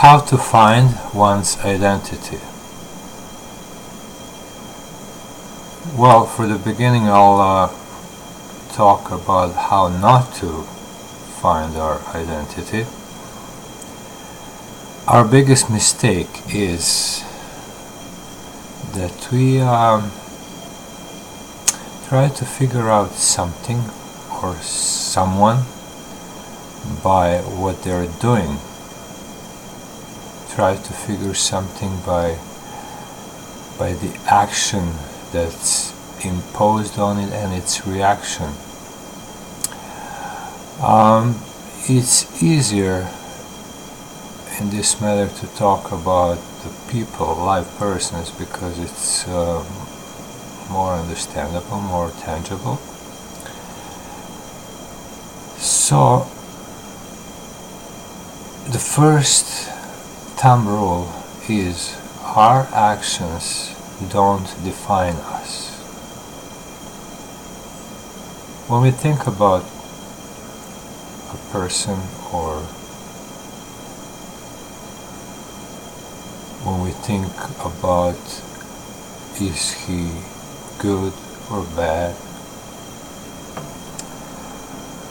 How to find one's identity. Well, for the beginning I'll talk about how not to find our identity. Our biggest mistake is that we try to figure out something or someone by what they're doing. Try to figure something by the action that's imposed on it and its reaction. It's easier in this matter to talk about the people, live persons, because it's more understandable, more tangible. So the first thumb rule is our actions don't define us. When we think about a person, or when we think about is he good or bad,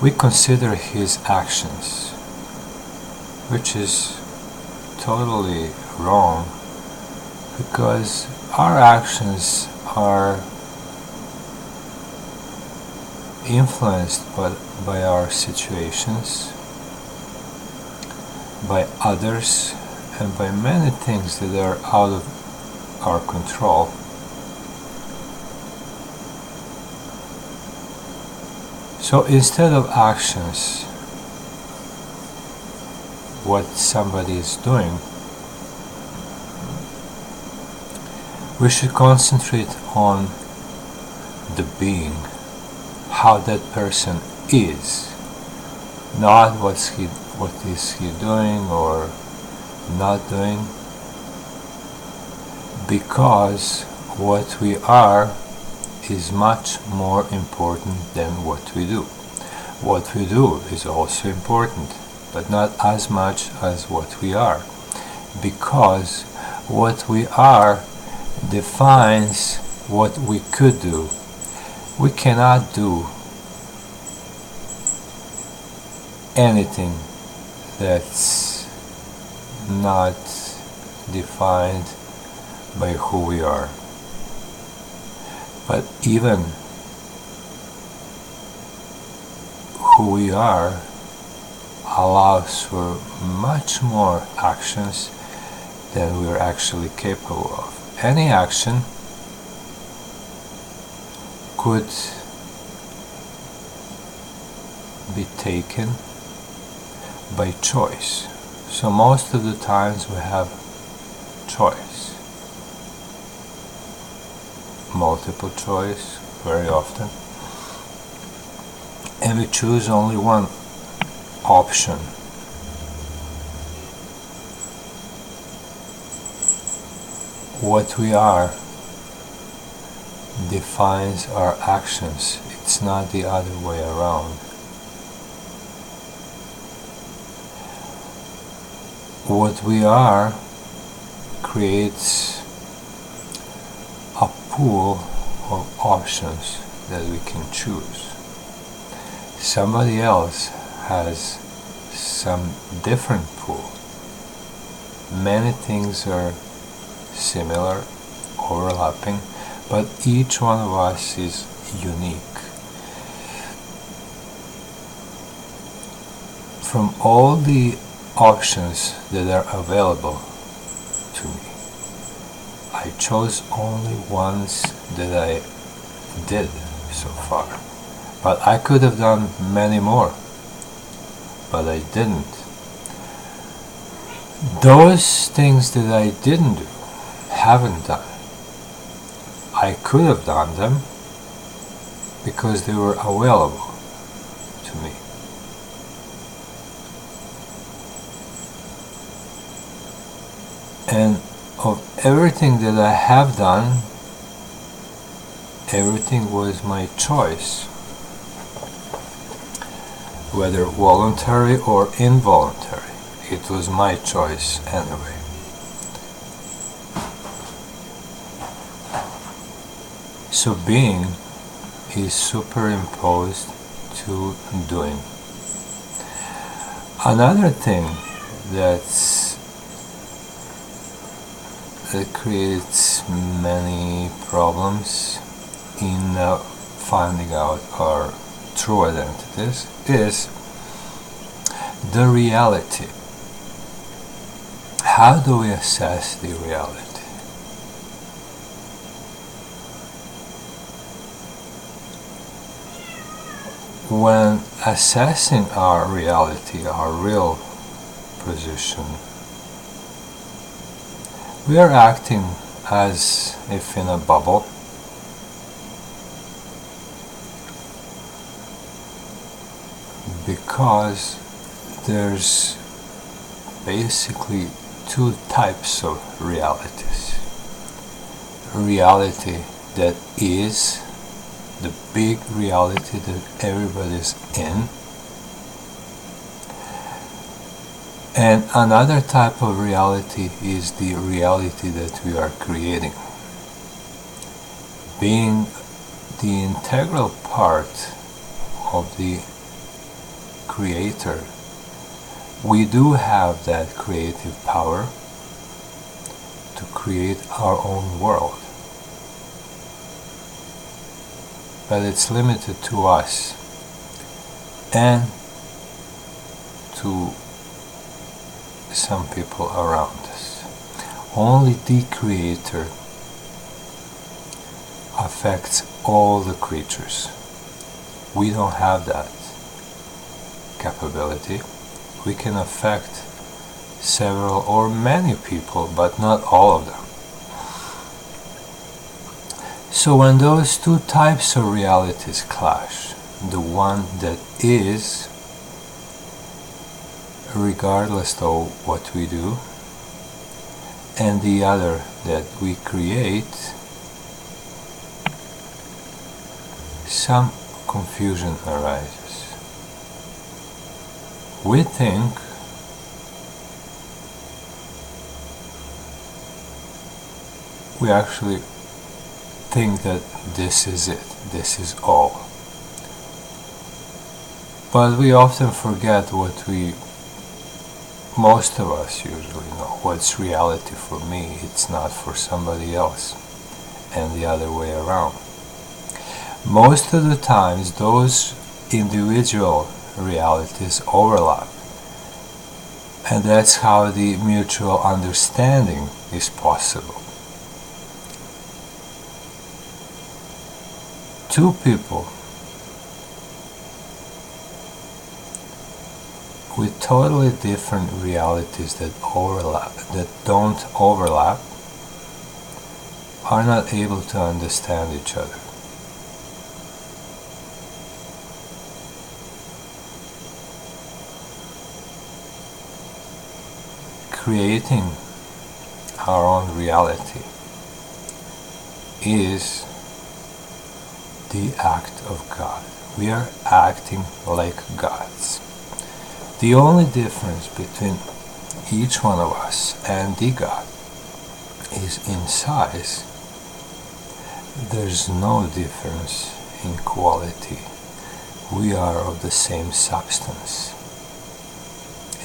we consider his actions, which is totally wrong, because our actions are influenced by our situations, by others, and by many things that are out of our control. So instead of actions, what somebody is doing, we should concentrate on the being, how that person is, not what is he doing or not doing, because what we are is much more important than what we do. What we do is also important, but not as much as what we are, because what we are defines what we could do. We cannot do anything that's not defined by who we are. But even who we are allows for much more actions than we're actually capable of. Any action could be taken by choice. So most of the times we have choice. Multiple choice, very often. And we choose only one option. What we are defines our actions. It's not the other way around. What we are creates a pool of options that we can choose. Somebody else has some different pool. Many things are similar, overlapping, but each one of us is unique. From all the options that are available to me, I chose only ones that I did so far, but I could have done many more, but I didn't. Those things that I didn't do, haven't done, I could have done them because they were available to me. And of everything that I have done, everything was my choice. whether voluntary or involuntary. it was my choice anyway. So being is superimposed to doing. Another thing that creates many problems in finding out our true identities is the reality. How do we assess the reality? When assessing our reality, our real position, we are acting as if in a bubble, because there's basically two types of realities. A reality that is the big reality that everybody's in, and another type of reality is the reality that we are creating. Being the integral part of the creator, we do have that creative power to create our own world. But it's limited to us and to some people around us. Only the creator affects all the creatures. We don't have that capability. We can affect several or many people, but not all of them. So when those two types of realities clash, the one that is, regardless of what we do, and the other that we create, some confusion arises. We think we actually think that this is it, this is all. But we often forget what most of us usually know. What's reality for me, it's not for somebody else, and the other way around. Most of the times those individual realities overlap, and that's how the mutual understanding is possible. Two people with totally different realities that don't overlap, are not able to understand each other. Creating our own reality is the act of God. We are acting like gods. The only difference between each one of us and the God is in size. There's no difference in quality. We are of the same substance,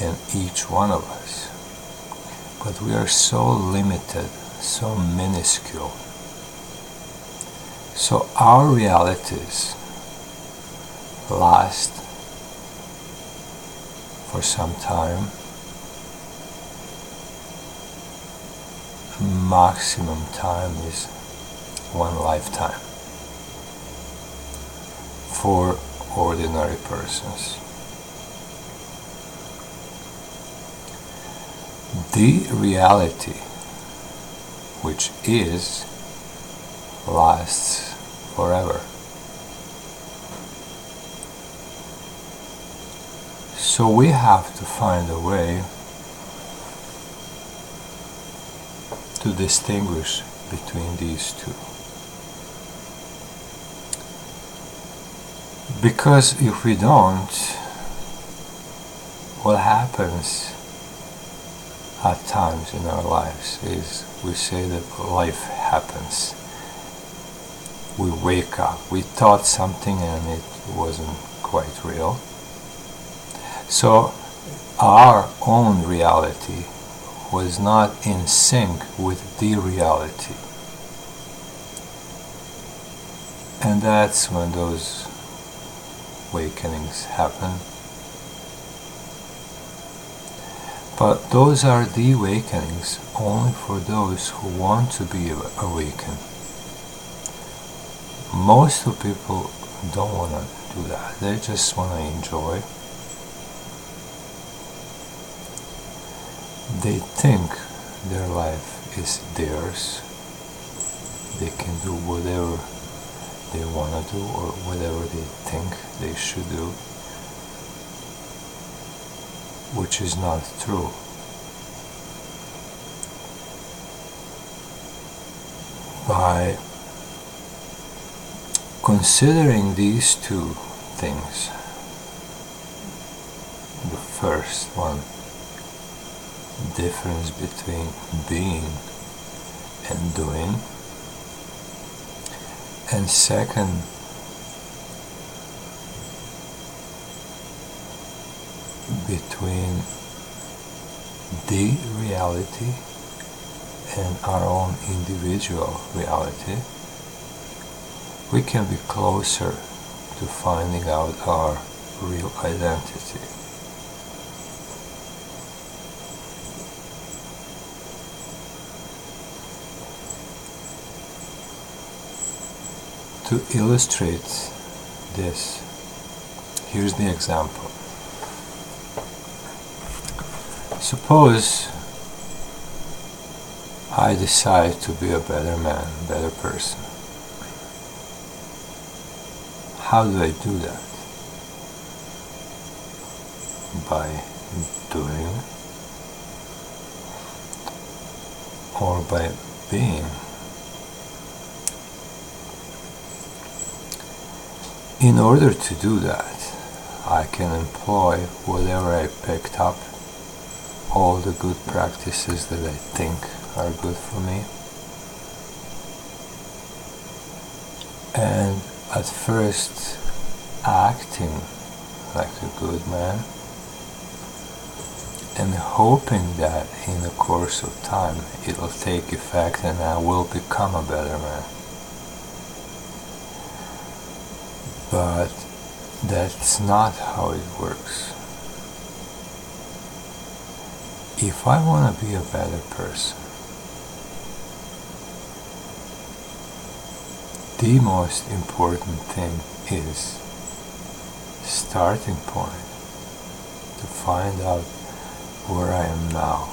and each one of us. But we are so limited, so minuscule. So our realities last for some time. Maximum time is one lifetime for ordinary persons. The reality, which is, lasts forever. So we have to find a way to distinguish between these two. Because if we don't, what happens at times in our lives is we say that life happens. We wake up, we thought something and it wasn't quite real. So our own reality was not in sync with the reality. And that's when those awakenings happen. But those are the awakenings only for those who want to be awakened. Most of people don't want to do that. They just want to enjoy. They think their life is theirs. They can do whatever they want to do or whatever they think they should do, which is not true. By considering these two things, the first one, difference between being and doing, and second, between the reality and our own individual reality, we can be closer to finding out our real identity. To illustrate this, here's the example. Suppose I decide to be a better man, better person. How do I do that? By doing or by being? In order to do that, I can employ whatever I picked up, all the good practices that I think are good for me, and at first acting like a good man and hoping that in the course of time it'll take effect and I will become a better man. But that's not how it works. If I want to be a better person, the most important thing is starting point, to find out where I am now.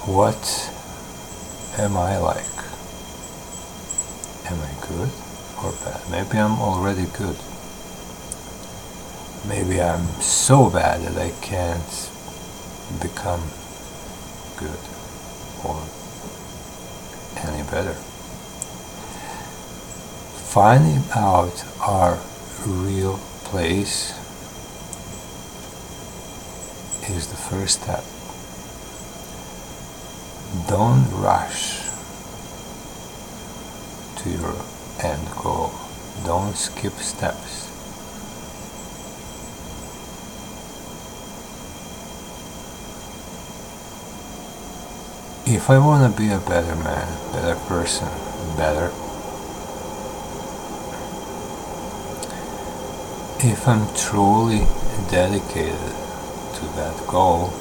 What am I like? Am I good or bad? Maybe I'm already good. Maybe I'm so bad that I can't become good or any better. Finding out our real place is the first step. Don't rush to your end goal. Don't skip steps. If I want to be a better man, better person, better, if I'm truly dedicated to that goal,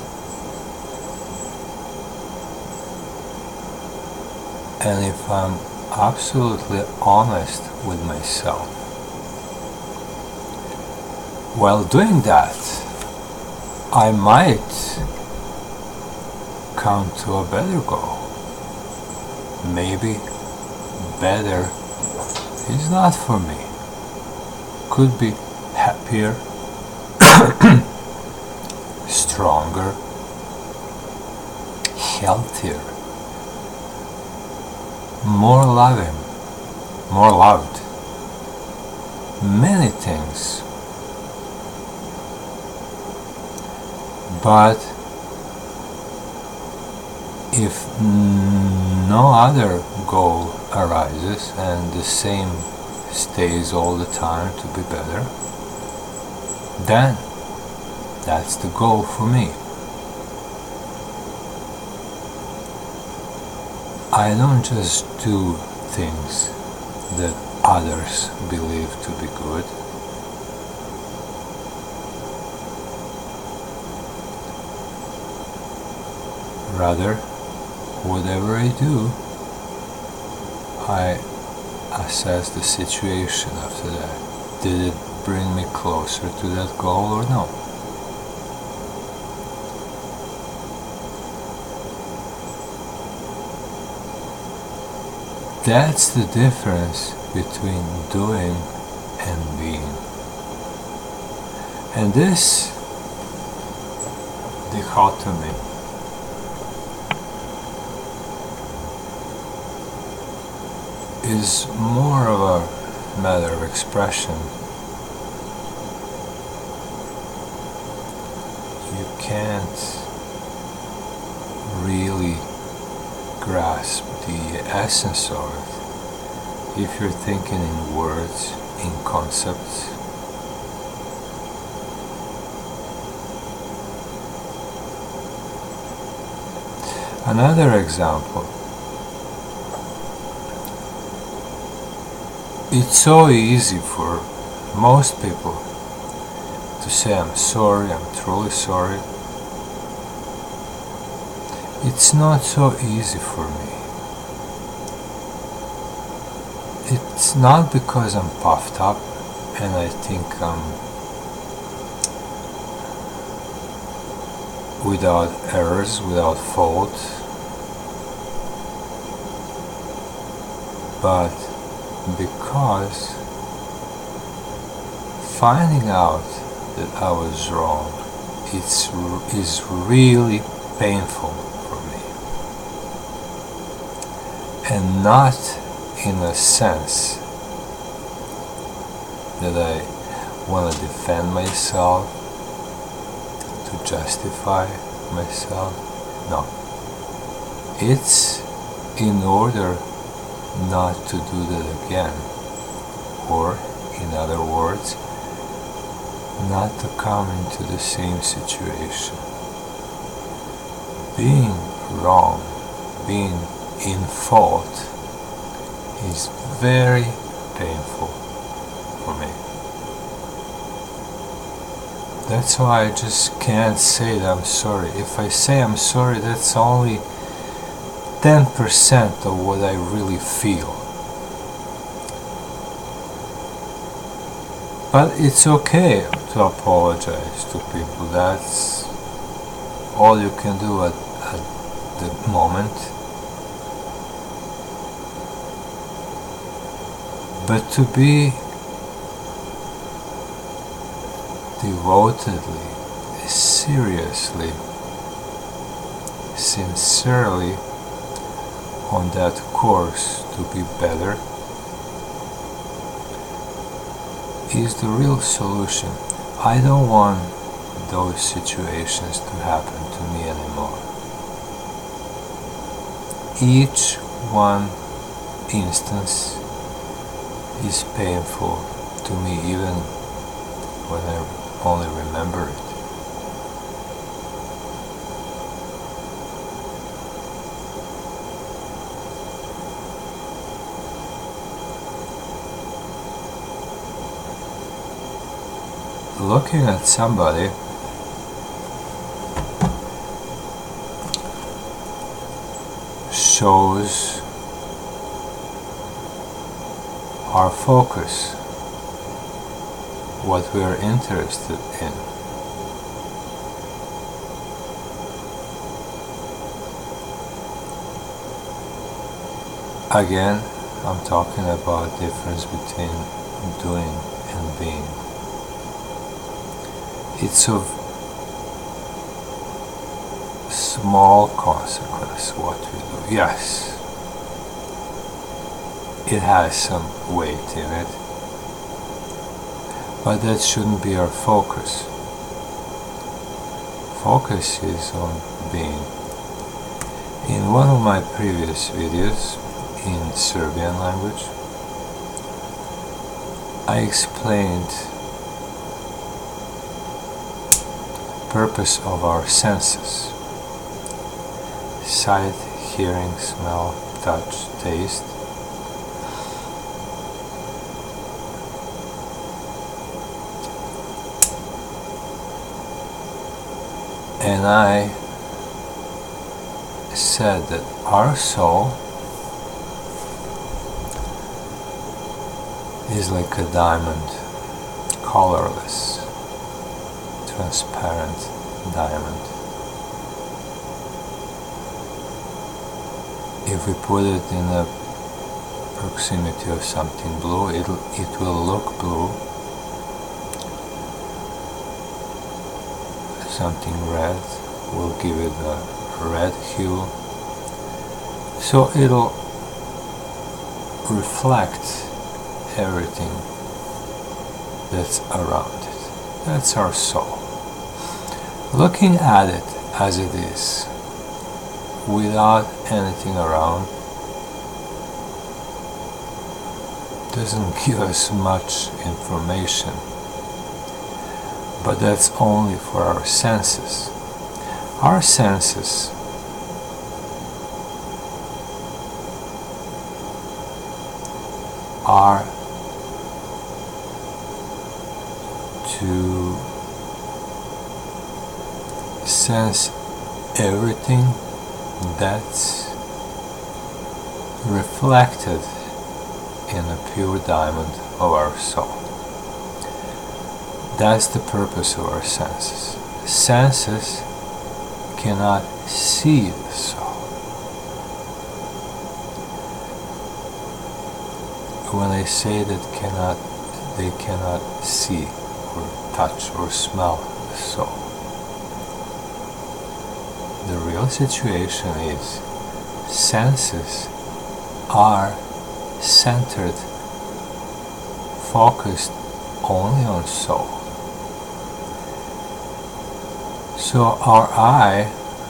and if I'm absolutely honest with myself, while doing that, I might come to a better goal. Maybe better is not for me. Could be happier, stronger, healthier, more loving, more loved. Many things But if no other goal arises and the same stays all the time to be better, then that's the goal for me. I don't just do things that others believe to be good. Rather, whatever I do, I assess the situation after that. Did it bring me closer to that goal or no? That's the difference between doing and being. And this dichotomy is more of a matter of expression. You can't really grasp the essence of it if you're thinking in words, in concepts. Another example. It's so easy for most people to say I'm sorry, I'm truly sorry. It's not so easy for me. It's not because I'm puffed up and I think I'm without errors, without fault, but because finding out that I was wrong is really painful for me, and not in a sense that I want to defend myself, to justify myself. No, it's in order not to do that again, or in other words, not to come into the same situation. Being wrong, being in fault is very painful for me. That's why I just can't say that I'm sorry. If I say I'm sorry, that's only 10% of what I really feel. But it's okay to apologize to people. That's all you can do at the moment. But to be devotedly, seriously, sincerely on that course to be better is the real solution. I don't want those situations to happen to me anymore. Each one instance is painful to me, even when I only remember it. Looking at somebody shows our focus, what we are interested in. Again, I'm talking about difference between doing and being. It's of small consequence what we do. Yes, it has some weight in it, but that shouldn't be our focus. focus is on being. In one of my previous videos in Serbian language, I explained purpose of our senses: sight, hearing, smell, touch, taste. And I said that our soul is like a diamond, colorless, transparent diamond. If we put it in the proximity of something blue, it will look blue. Something red will give it a red hue. So it'll reflect everything that's around it. That's our soul. Looking at it as it is, without anything around, doesn't give us much information. But that's only for our senses. Our senses are to sense everything that's reflected in the pure diamond of our soul. That's the purpose of our senses. Senses cannot see the soul. When I say that they cannot see or touch or smell the soul, the real situation is senses are centered, focused only on soul. So our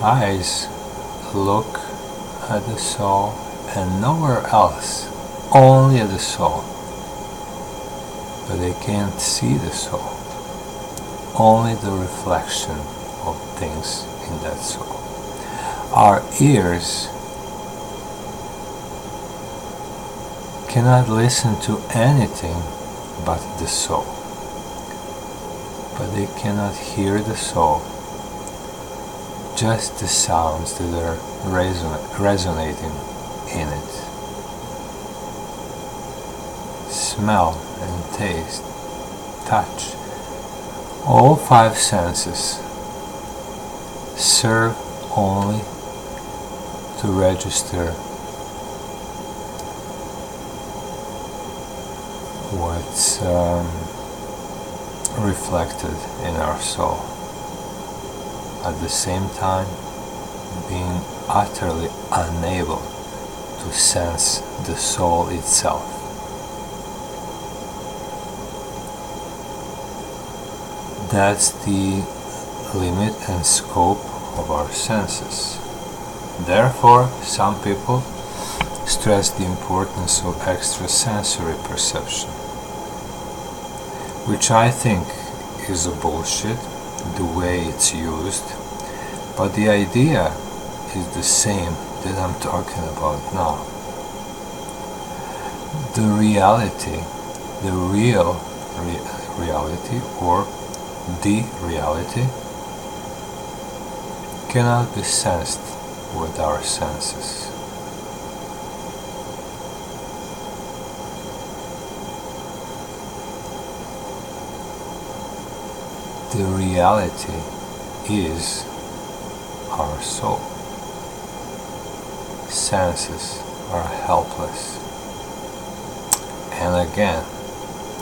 eyes look at the soul and nowhere else, only at the soul. But they can't see the soul, only the reflection of things in that soul. Our ears cannot listen to anything but the soul, but they cannot hear the soul, just the sounds that are resonating in it. Smell and taste, touch, all five senses serve only to register what's reflected in our soul, at the same time being utterly unable to sense the soul itself. That's the limit and scope of our senses. Therefore, some people stress the importance of extrasensory perception, which I think is a bullshit the way it's used, but the idea is the same that I'm talking about now. The reality, the real reality or the reality cannot be sensed with our senses. The reality is our soul. Senses are helpless. And again,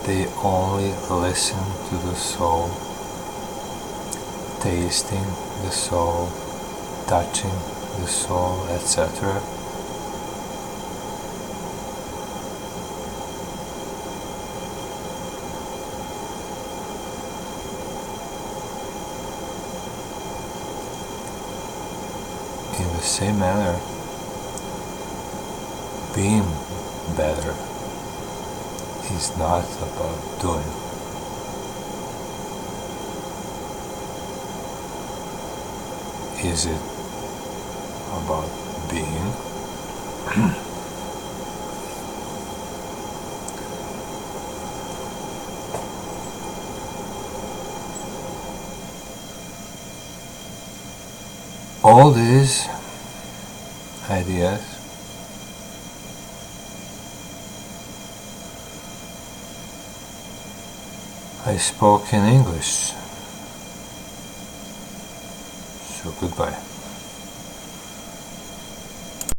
they only listen to the soul, tasting the soul, touching the soul, etc. the same manner, being better is not about doing. Is it about being? All these ideas I spoke in English, so goodbye.